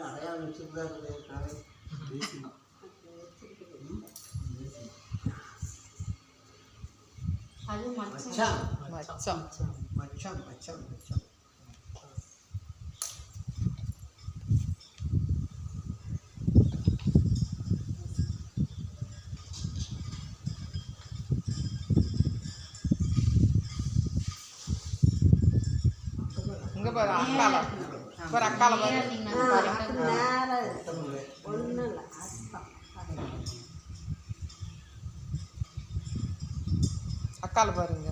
அடையாளம் வச்சுருக்காங்க. அது மச்சான் மச்சான் மச்சான் மச்சான் மச்சான். இங்க பாரு அக்கால பாரு அக்கால பாரு ஒண்ணு இல்ல அக்கால பாருங்க.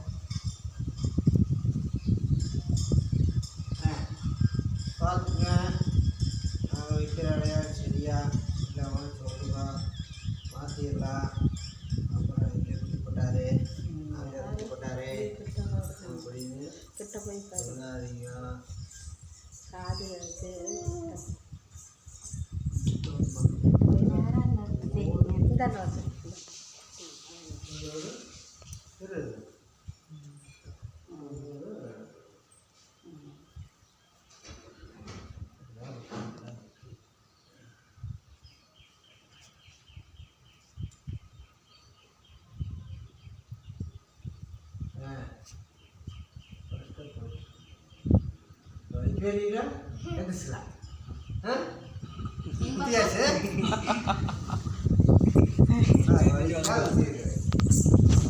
பார்த்துங்க நாங்கள் வைக்கிற அடையாளம் சரியா இல்லை சொல்லுங்க மாற்றிடலாம். அப்புறம் இங்கே குட்டி போட்டாரு அங்கே குட்டி போட்டாரு அப்படின்னு கிட்ட போய் சொல்லாதீங்க. காது இருக்கு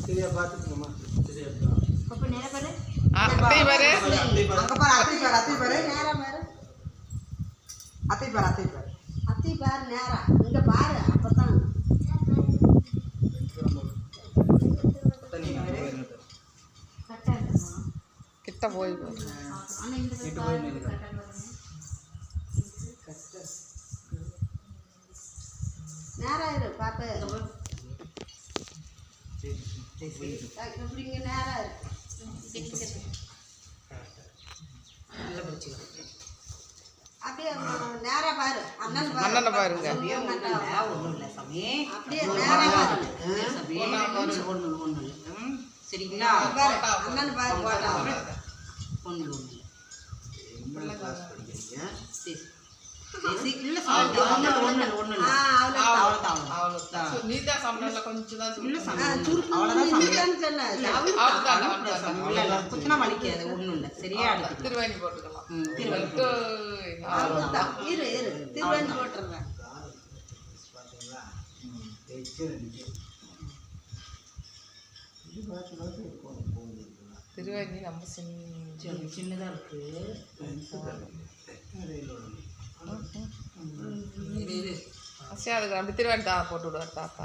சரியா பார்த்துக்கணுமா? சரியா அப்ப நேரா பாரு அத்தை பாரு அங்க பாரு அத்தை பாரு அத்தை பாரு நேரா பாரு அத்தை பாரு அத்தை பாரு அத்தை பாரு நேரா இங்க பாரு அப்பதான் கிட்ட போய் பாரு. ஆனா இந்த பாரு நேரா இரு பாத்து இப்படிங்க நேரா இரு அப்படியே நேரா பாரு அண்ணன் பாரு அண்ணனை பாருங்க. ஒண்ணும் இல்ல சாமி அப்படியே நேரா பாரு ஒண்ணு சரிங்களா பாரு அண்ணன் பாரு போட்டா ஒண்ணு என்ன கிளாஸ் படிக்கிறீங்க? இல்ல சாமி ஒண்ணு அவ்வளவுதான் அவ்வளவு நீதான் சம்பளம்ல கொஞ்சம் தான் குத்துனா வலிக்காது ஒண்ணும் இல்ல சரியா திருவாணி போட்டுக்கலாம். இரு இரு திருவண்ணி போட்டுறேன். பார்த்தீங்களா? திருவாணி நம்ம சின்னதா இருக்கு சரி அதுக்கு அப்படி திருவாணி தான் போட்டு விடுவார் தாத்தா.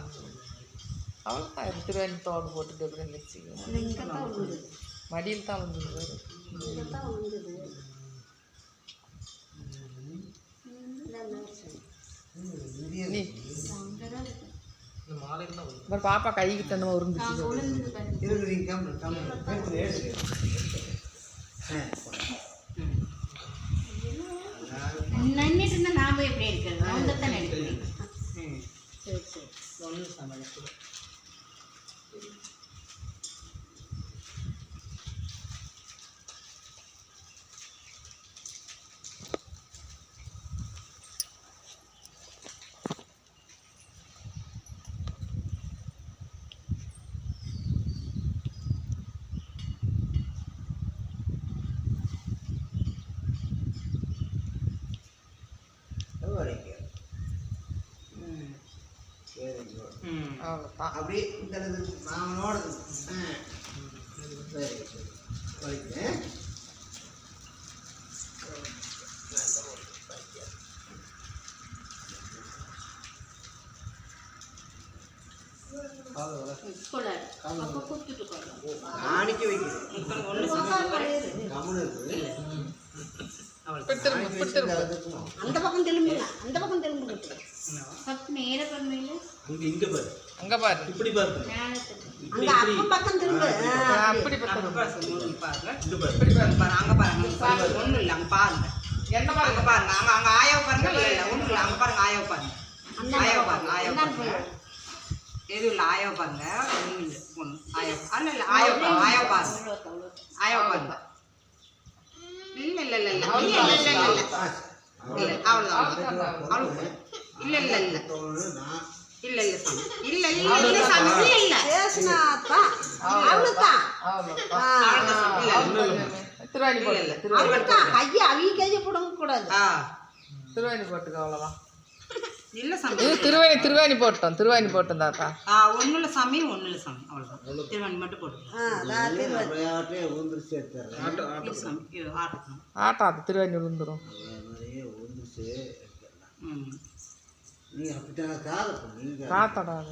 அவ்வளோதான் திருவாணி தோடு போட்டுட்டு எப்படின்னு வச்சுக்கோங்க. மடியில் தான் வந்துடுவார். நீ பாப்பா கைக்கு தந்தமா உருந்துச்சு. நின்றுட்டு இருந்தா நான் போய் எப்படி இருக்கிறது அவங்க தான் எடுக்கிறேன். சரி சரி ஒன்றும் சமாளிச்சு அப்படியே இந்த மாமனோட ஆணிக்க வைக்கிறேன். அந்த பக்கம் திரும்பு அந்த பக்கம் திரும்பு நேர பரமையில அங்க பாரு இப்படி பாரு. அங்க அப்ப பக்கம் திரும்பு அப்படி பாருங்க இப்படி பாருங்க அங்க பாருங்க ஒண்ணும் இல்ல அங்க பாருங்க என்ன அங்க பாருங்க அங்க அங்க ஆயாவை பாருங்க இல்ல ஒண்ணும் இல்ல அங்க பாருங்க ஆயாவை பாருங்க ஆயாவை பாருங்க ஆயாவை பாருங்க எதுவும் இல்லை ஆயாவை பாருங்க ஒன்றும் இல்லை ஒன்று ஆயா அல்ல இல்லை ஆயாவை பாருங்க ஆயாவை பாருங்க ஆயாவை பாருங்க இல்ல இல்ல இல்ல இல்ல இல்ல இல்ல இல்ல இல்ல அவ்வளவுதான் அவளுக்கு இல்ல இல்ல இல்ல நான் இல்ல இல்ல சாமி இல்ல இல்ல இல்ல சாமி இல்ல இல்ல பேசினாத்தான் அவளுதான் திருவாணி போட்டு அவளுதான் கையை அவங்க கையை போடவும் கூடாது. திருவாணி போட்டுக்க அவ்வளோதான். இல்ல சாமி இது திருவாணி போட்டோம் தாத்தா. ஒண்ணு இல்ல சாமி ஒண்ணு இல்ல சாமி அவ்வளவுதான். திருவாணி மட்டும் போட்டு விளையாட்டே ஊந்துருச்சு எடுத்துறேன். சாமி இது ஆட்டணும். ஆட்டாது திருவாணி விழுந்துரும். மாதிரியே ஊந்துருச்சு. ம் நீ அப்படித்தான் காதை நீங்க காத்தடாது.